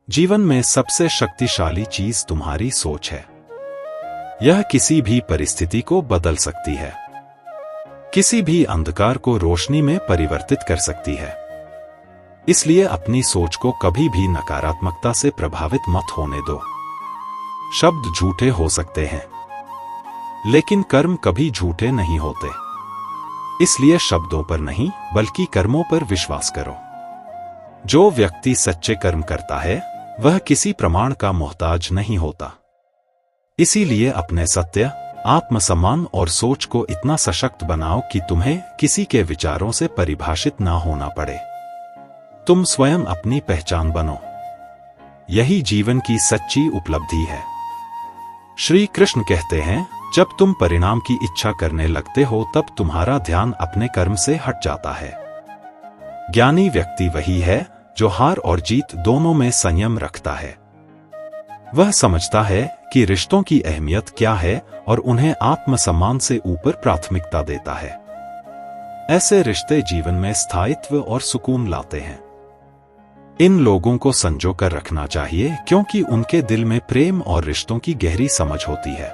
जीवन में सबसे शक्तिशाली चीज तुम्हारी सोच है। यह किसी भी परिस्थिति को बदल सकती है, किसी भी अंधकार को रोशनी में परिवर्तित कर सकती है। इसलिए अपनी सोच को कभी भी नकारात्मकता से प्रभावित मत होने दो। शब्द झूठे हो सकते हैं, लेकिन कर्म कभी झूठे नहीं होते। इसलिए शब्दों पर नहीं बल्कि कर्मों पर विश्वास करो। जो व्यक्ति सच्चे कर्म करता है वह किसी प्रमाण का मोहताज नहीं होता। इसीलिए अपने सत्य, आत्मसम्मान और सोच को इतना सशक्त बनाओ कि तुम्हें किसी के विचारों से परिभाषित ना होना पड़े। तुम स्वयं अपनी पहचान बनो। यही जीवन की सच्ची उपलब्धि है। श्री कृष्ण कहते हैं, जब तुम परिणाम की इच्छा करने लगते हो तब तुम्हारा ध्यान अपने कर्म से हट जाता है। ज्ञानी व्यक्ति वही है जो हार और जीत दोनों में संयम रखता है। वह समझता है कि रिश्तों की अहमियत क्या है और उन्हें आत्मसम्मान से ऊपर प्राथमिकता देता है। ऐसे रिश्ते जीवन में स्थायित्व और सुकून लाते हैं। इन लोगों को संजो कर रखना चाहिए क्योंकि उनके दिल में प्रेम और रिश्तों की गहरी समझ होती है।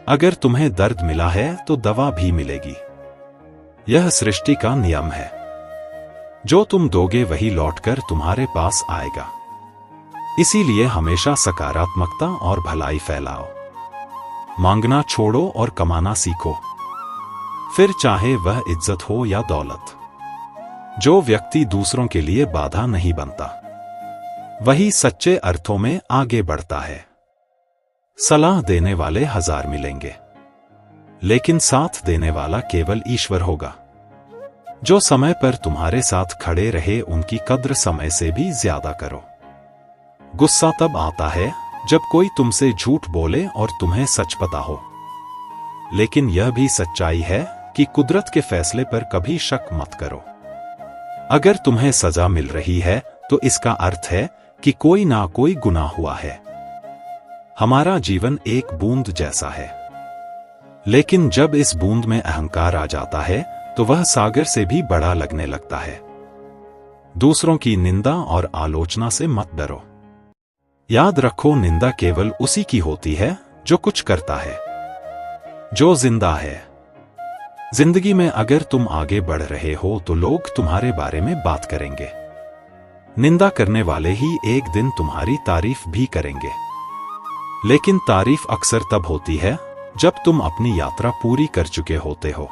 अगर तुम्हें दर्द मिला है तो दवा भी मिलेगी। यह सृष्टि का नियम है। जो तुम दोगे वही लौटकर तुम्हारे पास आएगा। इसीलिए हमेशा सकारात्मकता और भलाई फैलाओ। मांगना छोड़ो और कमाना सीखो, फिर चाहे वह इज्जत हो या दौलत। जो व्यक्ति दूसरों के लिए बाधा नहीं बनता वही सच्चे अर्थों में आगे बढ़ता है। सलाह देने वाले 1000 मिलेंगे, लेकिन साथ देने वाला केवल ईश्वर होगा। जो समय पर तुम्हारे साथ खड़े रहे उनकी कद्र समय से भी ज्यादा करो। गुस्सा तब आता है जब कोई तुमसे झूठ बोले और तुम्हें सच पता हो। लेकिन यह भी सच्चाई है कि कुदरत के फैसले पर कभी शक मत करो। अगर तुम्हें सजा मिल रही है तो इसका अर्थ है कि कोई ना कोई गुनाह हुआ है। हमारा जीवन एक बूंद जैसा है, लेकिन जब इस बूंद में अहंकार आ जाता है तो वह सागर से भी बड़ा लगने लगता है। दूसरों की निंदा और आलोचना से मत डरो। याद रखो, निंदा केवल उसी की होती है जो कुछ करता है, जो जिंदा है। जिंदगी में अगर तुम आगे बढ़ रहे हो तो लोग तुम्हारे बारे में बात करेंगे। निंदा करने वाले ही एक दिन तुम्हारी तारीफ भी करेंगे। लेकिन तारीफ अक्सर तब होती है जब तुम अपनी यात्रा पूरी कर चुके होते हो।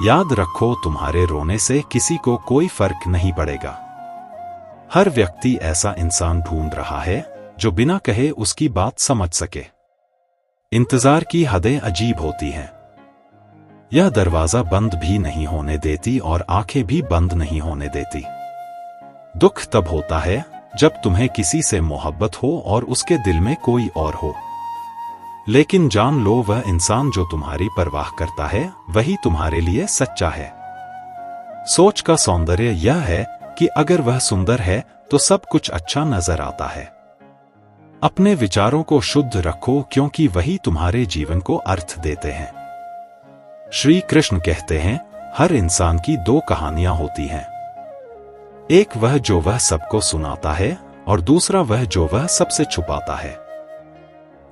याद रखो, तुम्हारे रोने से किसी को कोई फर्क नहीं पड़ेगा। हर व्यक्ति ऐसा इंसान ढूंढ रहा है जो बिना कहे उसकी बात समझ सके। इंतजार की हदें अजीब होती हैं। यह दरवाजा बंद भी नहीं होने देती और आंखें भी बंद नहीं होने देती। दुख तब होता है जब तुम्हें किसी से मोहब्बत हो और उसके दिल में कोई और हो। लेकिन जान लो, वह इंसान जो तुम्हारी परवाह करता है वही तुम्हारे लिए सच्चा है। सोच का सौंदर्य यह है कि अगर वह सुंदर है तो सब कुछ अच्छा नजर आता है। अपने विचारों को शुद्ध रखो क्योंकि वही तुम्हारे जीवन को अर्थ देते हैं। श्री कृष्ण कहते हैं, हर इंसान की 2 कहानियां होती हैं। एक वह जो वह सबको सुनाता है और दूसरा वह जो वह सबसे छुपाता है।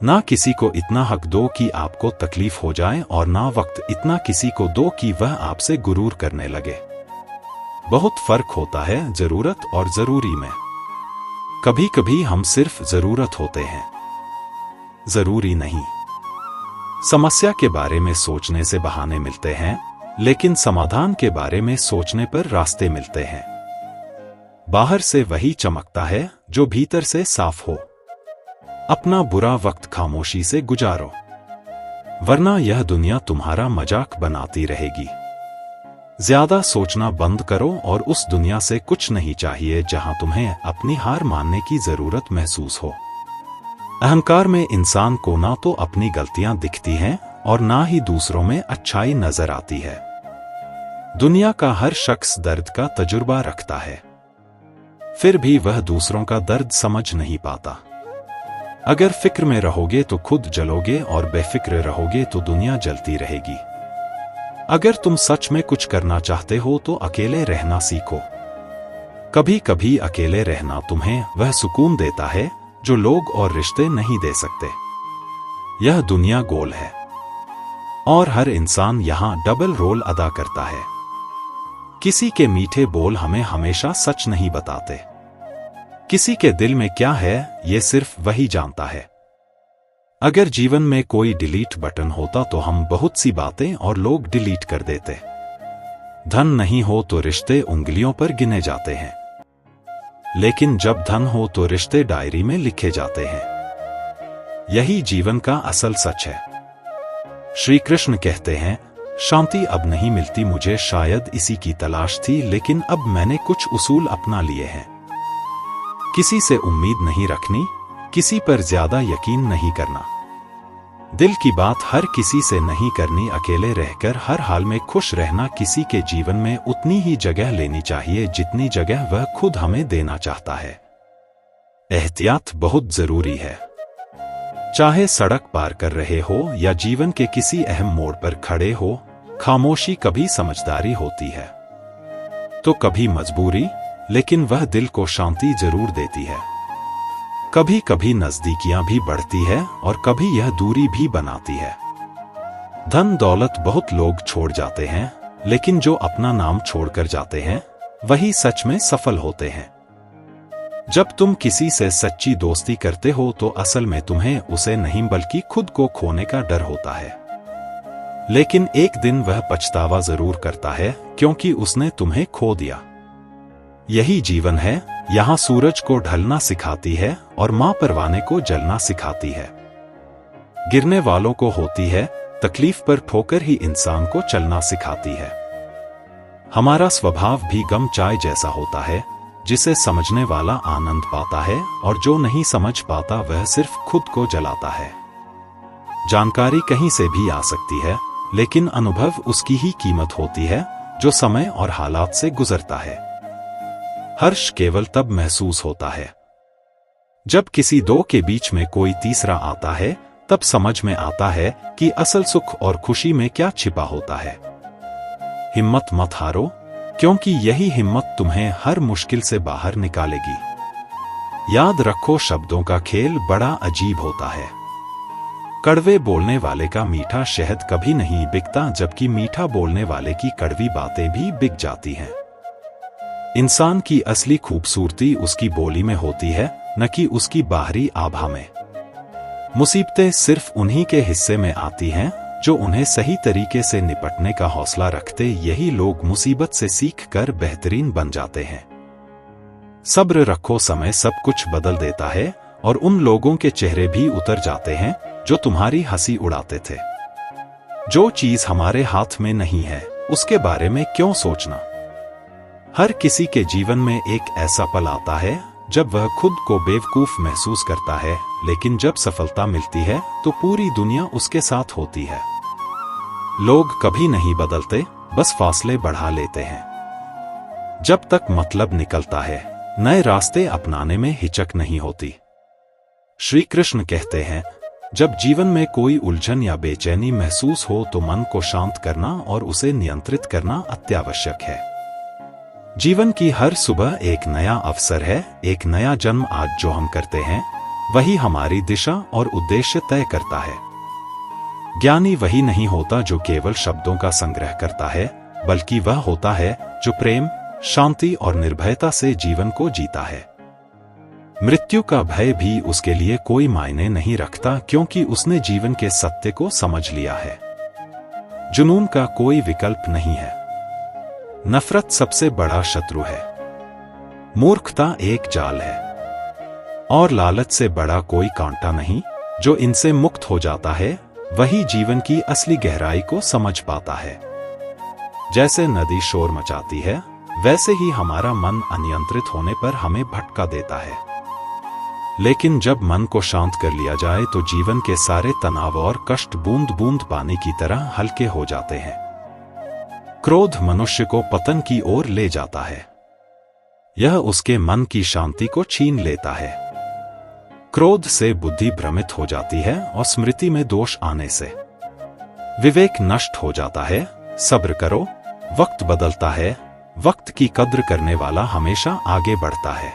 ना किसी को इतना हक दो कि आपको तकलीफ हो जाए और ना वक्त इतना किसी को दो कि वह आपसे गुरूर करने लगे। बहुत फर्क होता है जरूरत और जरूरी में। कभी कभी हम सिर्फ जरूरत होते हैं, जरूरी नहीं। समस्या के बारे में सोचने से बहाने मिलते हैं, लेकिन समाधान के बारे में सोचने पर रास्ते मिलते हैं। बाहर से वही चमकता है जो भीतर से साफ हो। अपना बुरा वक्त खामोशी से गुजारो, वरना यह दुनिया तुम्हारा मजाक बनाती रहेगी। ज्यादा सोचना बंद करो और उस दुनिया से कुछ नहीं चाहिए जहां तुम्हें अपनी हार मानने की जरूरत महसूस हो। अहंकार में इंसान को ना तो अपनी गलतियां दिखती हैं और ना ही दूसरों में अच्छाई नजर आती है। दुनिया का हर शख्स दर्द का तजुर्बा रखता है, फिर भी वह दूसरों का दर्द समझ नहीं पाता। अगर फिक्र में रहोगे तो खुद जलोगे और बेफिक्र रहोगे तो दुनिया जलती रहेगी। अगर तुम सच में कुछ करना चाहते हो तो अकेले रहना सीखो। कभी कभी अकेले रहना तुम्हें वह सुकून देता है जो लोग और रिश्ते नहीं दे सकते। यह दुनिया गोल है और हर इंसान यहां डबल रोल अदा करता है। किसी के मीठे बोल हमें हमेशा सच नहीं बताते। किसी के दिल में क्या है ये सिर्फ वही जानता है। अगर जीवन में कोई डिलीट बटन होता तो हम बहुत सी बातें और लोग डिलीट कर देते। धन नहीं हो तो रिश्ते उंगलियों पर गिने जाते हैं, लेकिन जब धन हो तो रिश्ते डायरी में लिखे जाते हैं। यही जीवन का असल सच है। श्री कृष्ण कहते हैं, शांति अब नहीं मिलती मुझे, शायद इसी की तलाश थी, लेकिन अब मैंने कुछ उसूल अपना लिए हैं। किसी से उम्मीद नहीं रखनी, किसी पर ज्यादा यकीन नहीं करना, दिल की बात हर किसी से नहीं करनी, अकेले रहकर हर हाल में खुश रहना। किसी के जीवन में उतनी ही जगह लेनी चाहिए जितनी जगह वह खुद हमें देना चाहता है। एहतियात बहुत जरूरी है। चाहे सड़क पार कर रहे हो या जीवन के किसी अहम मोड़ पर खड़े हो, खामोशी कभी समझदारी होती है तो कभी मजबूरी, लेकिन वह दिल को शांति जरूर देती है। कभी कभी नजदीकियां भी बढ़ती है और कभी यह दूरी भी बनाती है। धन दौलत बहुत लोग छोड़ जाते हैं, लेकिन जो अपना नाम छोड़कर जाते हैं वही सच में सफल होते हैं। जब तुम किसी से सच्ची दोस्ती करते हो तो असल में तुम्हें उसे नहीं बल्कि खुद को खोने का डर होता है, लेकिन एक दिन वह पछतावा जरूर करता है क्योंकि उसने तुम्हें खो दिया। यही जीवन है, यहां सूरज को ढलना सिखाती है और मां परवाने को जलना सिखाती है। गिरने वालों को होती है तकलीफ, पर ठोकर ही इंसान को चलना सिखाती है। हमारा स्वभाव भी गम चाय जैसा होता है, जिसे समझने वाला आनंद पाता है और जो नहीं समझ पाता वह सिर्फ खुद को जलाता है। जानकारी कहीं से भी आ सकती है, लेकिन अनुभव उसकी ही कीमत होती है जो समय और हालात से गुजरता है। हर्ष केवल तब महसूस होता है जब किसी दो के बीच में कोई तीसरा आता है, तब समझ में आता है कि असल सुख और खुशी में क्या छिपा होता है। हिम्मत मत हारो, क्योंकि यही हिम्मत तुम्हें हर मुश्किल से बाहर निकालेगी। याद रखो, शब्दों का खेल बड़ा अजीब होता है। कड़वे बोलने वाले का मीठा शहद कभी नहीं बिकता, जबकि मीठा बोलने वाले की कड़वी बातें भी बिक जाती हैं। इंसान की असली खूबसूरती उसकी बोली में होती है, न कि उसकी बाहरी आभा में। मुसीबतें सिर्फ उन्हीं के हिस्से में आती हैं जो उन्हें सही तरीके से निपटने का हौसला रखते। यही लोग मुसीबत से सीख कर बेहतरीन बन जाते हैं। सब्र रखो, समय सब कुछ बदल देता है और उन लोगों के चेहरे भी उतर जाते हैं जो तुम्हारी हंसी उड़ाते थे। जो चीज हमारे हाथ में नहीं है उसके बारे में क्यों सोचना। हर किसी के जीवन में एक ऐसा पल आता है जब वह खुद को बेवकूफ महसूस करता है, लेकिन जब सफलता मिलती है तो पूरी दुनिया उसके साथ होती है। लोग कभी नहीं बदलते, बस फासले बढ़ा लेते हैं। जब तक मतलब निकलता है, नए रास्ते अपनाने में हिचक नहीं होती। श्री कृष्ण कहते हैं, जब जीवन में कोई उलझन या बेचैनी महसूस हो तो मन को शांत करना और उसे नियंत्रित करना अत्यावश्यक है। जीवन की हर सुबह एक नया अवसर है, एक नया जन्म। आज जो हम करते हैं वही हमारी दिशा और उद्देश्य तय करता है। ज्ञानी वही नहीं होता जो केवल शब्दों का संग्रह करता है, बल्कि वह होता है जो प्रेम, शांति और निर्भयता से जीवन को जीता है। मृत्यु का भय भी उसके लिए कोई मायने नहीं रखता, क्योंकि उसने जीवन के सत्य को समझ लिया है। जुनून का कोई विकल्प नहीं है। नफरत सबसे बड़ा शत्रु है। मूर्खता एक जाल है और लालच से बड़ा कोई कांटा नहीं। जो इनसे मुक्त हो जाता है वही जीवन की असली गहराई को समझ पाता है। जैसे नदी शोर मचाती है, वैसे ही हमारा मन अनियंत्रित होने पर हमें भटका देता है। लेकिन जब मन को शांत कर लिया जाए तो जीवन के सारे तनाव और कष्ट बूंद बूंद पानी की तरह हल्के हो जाते हैं। क्रोध मनुष्य को पतन की ओर ले जाता है। यह उसके मन की शांति को छीन लेता है। क्रोध से बुद्धि भ्रमित हो जाती है और स्मृति में दोष आने से विवेक नष्ट हो जाता है। सब्र करो, वक्त बदलता है, वक्त की कद्र करने वाला हमेशा आगे बढ़ता है।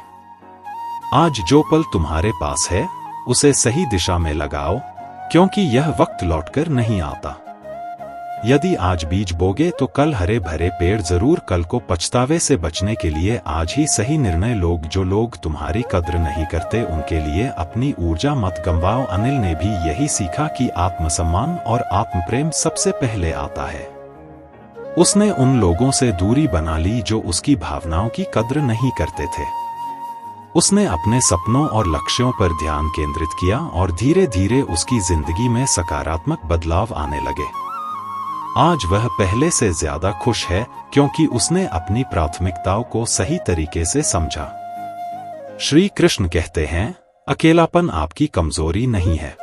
आज जो पल तुम्हारे पास है उसे सही दिशा में लगाओ, क्योंकि यह वक्त लौटकर नहीं आता। यदि आज बीज बोगे तो कल हरे भरे पेड़ जरूर। कल को पछतावे से बचने के लिए आज ही सही निर्णय लो। जो लोग तुम्हारी कद्र नहीं करते उनके लिए अपनी ऊर्जा मत गंवाओ। अनिल ने भी यही सीखा कि आत्मसम्मान और आत्मप्रेम सबसे पहले आता है। उसने उन लोगों से दूरी बना ली जो उसकी भावनाओं की कद्र नहीं करते थे। उसने अपने सपनों और लक्ष्यों पर ध्यान केंद्रित किया और धीरे धीरे उसकी जिंदगी में सकारात्मक बदलाव आने लगे। आज वह पहले से ज्यादा खुश है, क्योंकि उसने अपनी प्राथमिकताओं को सही तरीके से समझा। श्री कृष्ण कहते हैं, अकेलापन आपकी कमजोरी नहीं है,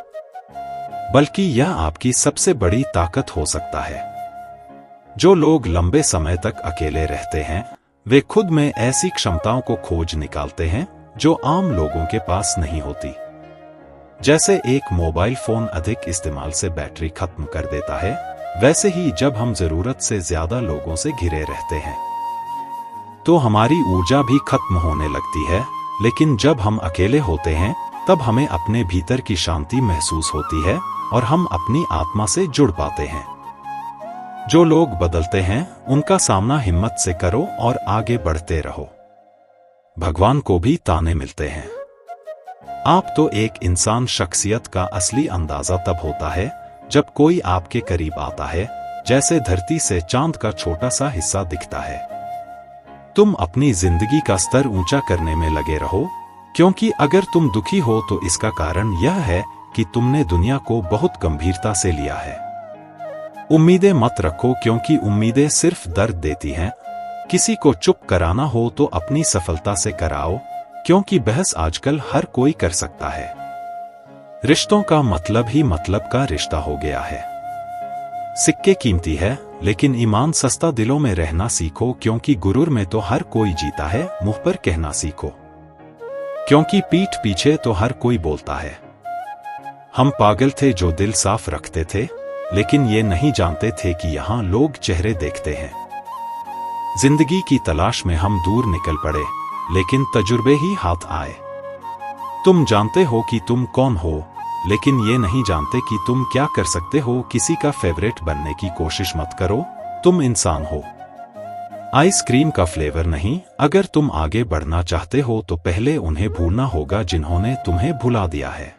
बल्कि यह आपकी सबसे बड़ी ताकत हो सकता है। जो लोग लंबे समय तक अकेले रहते हैं वे खुद में ऐसी क्षमताओं को खोज निकालते हैं जो आम लोगों के पास नहीं होती। जैसे एक मोबाइल फोन अधिक इस्तेमाल से बैटरी खत्म कर देता है, वैसे ही जब हम जरूरत से ज्यादा लोगों से घिरे रहते हैं तो हमारी ऊर्जा भी खत्म होने लगती है। लेकिन जब हम अकेले होते हैं तब हमें अपने भीतर की शांति महसूस होती है और हम अपनी आत्मा से जुड़ पाते हैं। जो लोग बदलते हैं उनका सामना हिम्मत से करो और आगे बढ़ते रहो। भगवान को भी ताने मिलते हैं। आप तो एक इंसान शख्सियत का असली अंदाजा तब होता है जब कोई आपके करीब आता है, जैसे धरती से चांद का छोटा सा हिस्सा दिखता है। तुम अपनी जिंदगी का स्तर ऊंचा करने में लगे रहो, क्योंकि अगर तुम दुखी हो तो इसका कारण यह है कि तुमने दुनिया को बहुत गंभीरता से लिया है। उम्मीदें मत रखो, क्योंकि उम्मीदें सिर्फ दर्द देती हैं। किसी को चुप कराना हो तो अपनी सफलता से कराओ, क्योंकि बहस आजकल हर कोई कर सकता है। रिश्तों का मतलब ही मतलब का रिश्ता हो गया है। सिक्के कीमती है, लेकिन ईमान सस्ता। दिलों में रहना सीखो, क्योंकि गुरूर में तो हर कोई जीता है। मुंह पर कहना सीखो, क्योंकि पीठ पीछे तो हर कोई बोलता है। हम पागल थे जो दिल साफ रखते थे, लेकिन ये नहीं जानते थे कि यहाँ लोग चेहरे देखते हैं। जिंदगी की तलाश में हम दूर निकल पड़े, लेकिन तजुर्बे ही हाथ आए। तुम जानते हो कि तुम कौन हो, लेकिन ये नहीं जानते कि तुम क्या कर सकते हो। किसी का फेवरेट बनने की कोशिश मत करो, तुम इंसान हो। आइसक्रीम का फ्लेवर नहीं। अगर तुम आगे बढ़ना चाहते हो तो पहले उन्हें भूलना होगा जिन्होंने तुम्हें भुला दिया है।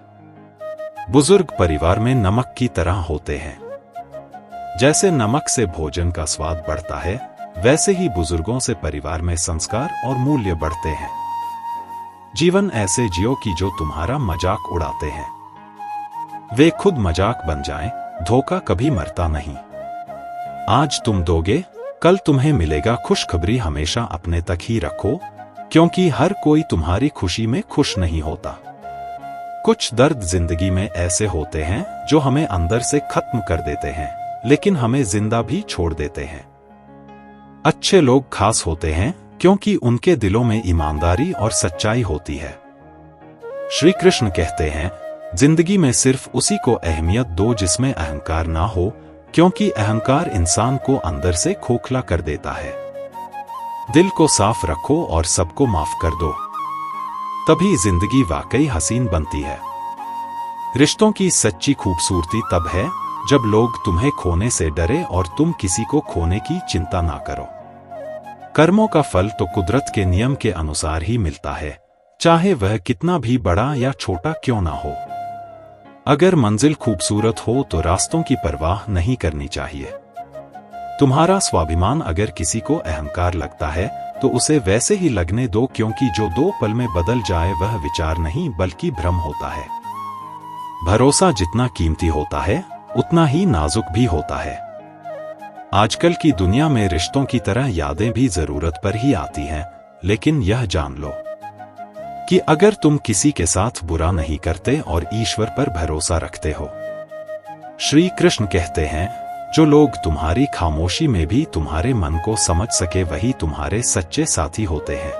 बुजुर्ग परिवार में नमक की तरह होते हैं। जैसे नमक से भोजन का स्वाद बढ़ता है, वैसे ही बुजुर्गों से परिवार में संस्कार और मूल्य बढ़ते हैं। जीवन ऐसे जियो कि जो तुम्हारा मजाक उड़ाते हैं वे खुद मजाक बन जाएं। धोखा कभी मरता नहीं। आज तुम दोगे, कल तुम्हें मिलेगा। खुशखबरी हमेशा अपने तक ही रखो, क्योंकि हर कोई तुम्हारी खुशी में खुश नहीं होता। कुछ दर्द जिंदगी में ऐसे होते हैं जो हमें अंदर से खत्म कर देते हैं, लेकिन हमें जिंदा भी छोड़ देते हैं। अच्छे लोग खास होते हैं, क्योंकि उनके दिलों में ईमानदारी और सच्चाई होती है। श्री कृष्ण कहते हैं, जिंदगी में सिर्फ उसी को अहमियत दो जिसमें अहंकार ना हो, क्योंकि अहंकार इंसान को अंदर से खोखला कर देता है। दिल को साफ रखो और सबको माफ कर दो, तभी जिंदगी वाकई हसीन बनती है। रिश्तों की सच्ची खूबसूरती तब है जब लोग तुम्हें खोने से डरे और तुम किसी को खोने की चिंता ना करो। कर्मों का फल तो कुदरत के नियम के अनुसार ही मिलता है, चाहे वह कितना भी बड़ा या छोटा क्यों ना हो। अगर मंजिल खूबसूरत हो तो रास्तों की परवाह नहीं करनी चाहिए। तुम्हारा स्वाभिमान अगर किसी को अहंकार लगता है तो उसे वैसे ही लगने दो, क्योंकि जो 2 पल में बदल जाए वह विचार नहीं बल्कि भ्रम होता है। भरोसा जितना कीमती होता है उतना ही नाजुक भी होता है। आजकल की दुनिया में रिश्तों की तरह यादें भी जरूरत पर ही आती हैं, लेकिन यह जान लो कि अगर तुम किसी के साथ बुरा नहीं करते और ईश्वर पर भरोसा रखते हो। श्री कृष्ण कहते हैं, जो लोग तुम्हारी खामोशी में भी तुम्हारे मन को समझ सके वही तुम्हारे सच्चे साथी होते हैं।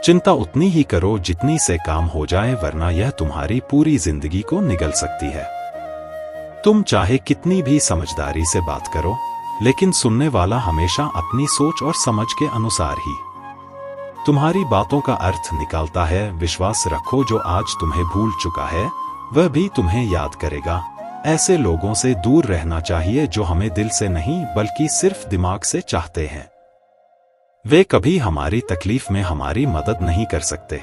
चिंता उतनी ही करो जितनी से काम हो जाए, वरना यह तुम्हारी पूरी जिंदगी को निगल सकती है। तुम चाहे कितनी भी समझदारी से बात करो, लेकिन सुनने वाला हमेशा अपनी सोच और समझ के अनुसार ही तुम्हारी बातों का अर्थ निकालता है। विश्वास रखो, जो आज तुम्हें भूल चुका है वह भी तुम्हें याद करेगा। ऐसे लोगों से दूर रहना चाहिए जो हमें दिल से नहीं बल्कि सिर्फ दिमाग से चाहते हैं। वे कभी हमारी तकलीफ में हमारी मदद नहीं कर सकते।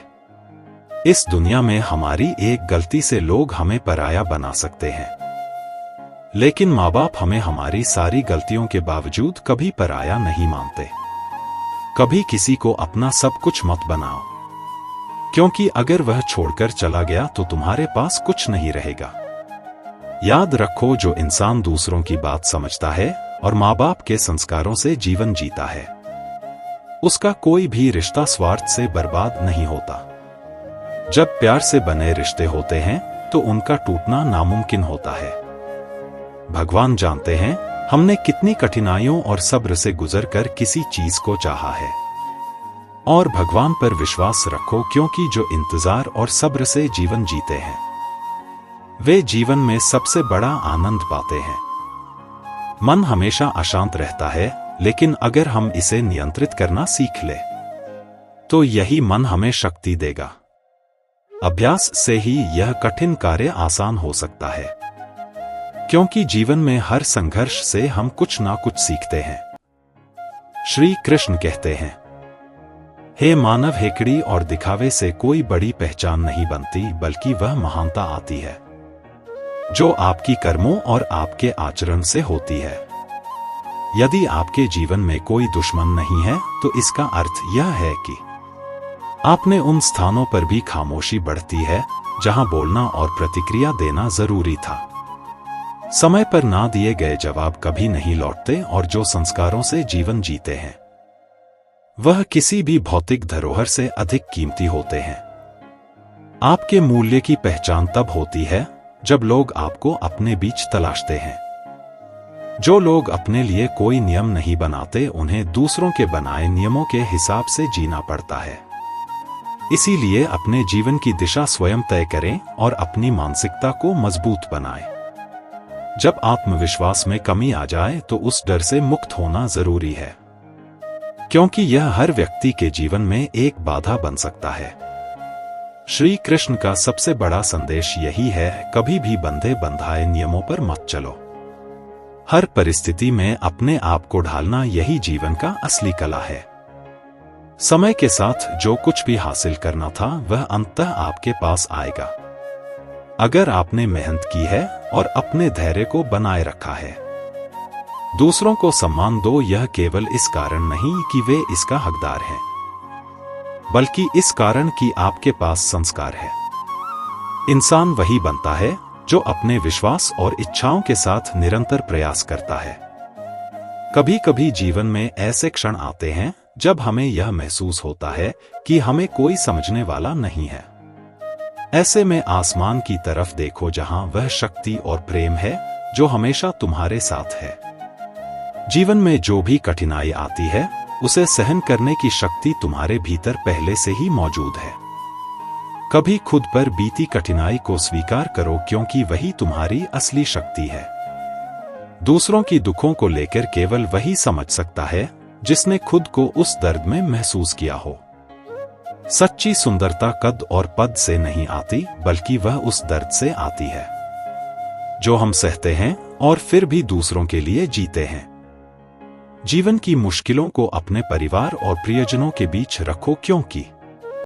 इस दुनिया में हमारी एक गलती से लोग हमें पराया बना सकते हैं, लेकिन माँ बाप हमें हमारी सारी गलतियों के बावजूद कभी पराया नहीं मानते। कभी किसी को अपना सब कुछ मत बनाओ, क्योंकि अगर वह छोड़कर चला गया तो तुम्हारे पास कुछ नहीं रहेगा। याद रखो, जो इंसान दूसरों की बात समझता है और माँ बाप के संस्कारों से जीवन जीता है, उसका कोई भी रिश्ता स्वार्थ से बर्बाद नहीं होता। जब प्यार से बने रिश्ते होते हैं तो उनका टूटना नामुमकिन होता है। भगवान जानते हैं हमने कितनी कठिनाइयों और सब्र से गुजरकर किसी चीज को चाहा है। और भगवान पर विश्वास रखो, क्योंकि जो इंतजार और सब्र से जीवन जीते हैं वे जीवन में सबसे बड़ा आनंद पाते हैं। मन हमेशा अशांत रहता है, लेकिन अगर हम इसे नियंत्रित करना सीख ले तो यही मन हमें शक्ति देगा। अभ्यास से ही यह कठिन कार्य आसान हो सकता है, क्योंकि जीवन में हर संघर्ष से हम कुछ ना कुछ सीखते हैं। श्री कृष्ण कहते हैं, हे मानव, हेकड़ी और दिखावे से कोई बड़ी पहचान नहीं बनती, बल्कि वह महानता आती है जो आपकी कर्मों और आपके आचरण से होती है। यदि आपके जीवन में कोई दुश्मन नहीं है तो इसका अर्थ यह है कि आपने उन स्थानों पर भी खामोशी बढ़ती है जहां बोलना और प्रतिक्रिया देना जरूरी था। समय पर ना दिए गए जवाब कभी नहीं लौटते, और जो संस्कारों से जीवन जीते हैं वह किसी भी भौतिक धरोहर से अधिक कीमती होते हैं। आपके मूल्य की पहचान तब होती है जब लोग आपको अपने बीच तलाशते हैं। जो लोग अपने लिए कोई नियम नहीं बनाते, उन्हें दूसरों के बनाए नियमों के हिसाब से जीना पड़ता है। इसीलिए अपने जीवन की दिशा स्वयं तय करें और अपनी मानसिकता को मजबूत बनाएं। जब आत्मविश्वास में कमी आ जाए तो उस डर से मुक्त होना जरूरी है, क्योंकि यह हर व्यक्ति के जीवन में एक बाधा बन सकता है। श्री कृष्ण का सबसे बड़ा संदेश यही है, कभी भी बंधे बंधाए नियमों पर मत चलो। हर परिस्थिति में अपने आप को ढालना यही जीवन का असली कला है। समय के साथ जो कुछ भी हासिल करना था वह अंततः आपके पास आएगा, अगर आपने मेहनत की है और अपने धैर्य को बनाए रखा है। दूसरों को सम्मान दो, यह केवल इस कारण नहीं कि वे इसका हकदार हैं, बल्कि इस कारण कि आपके पास संस्कार है। इंसान वही बनता है जो अपने विश्वास और इच्छाओं के साथ निरंतर प्रयास करता है। कभी कभी जीवन में ऐसे क्षण आते हैं जब हमें यह महसूस होता है कि हमें कोई समझने वाला नहीं है। ऐसे में आसमान की तरफ देखो, जहां वह शक्ति और प्रेम है जो हमेशा तुम्हारे साथ है। जीवन में जो भी कठिनाई आती है उसे सहन करने की शक्ति तुम्हारे भीतर पहले से ही मौजूद है। कभी खुद पर बीती कठिनाई को स्वीकार करो, क्योंकि वही तुम्हारी असली शक्ति है। दूसरों की दुखों को लेकर केवल वही समझ सकता है जिसने खुद को उस दर्द में महसूस किया हो। सच्ची सुंदरता कद और पद से नहीं आती, बल्कि वह उस दर्द से आती है जो हम सहते हैं और फिर भी दूसरों के लिए जीते हैं। जीवन की मुश्किलों को अपने परिवार और प्रियजनों के बीच रखो, क्योंकि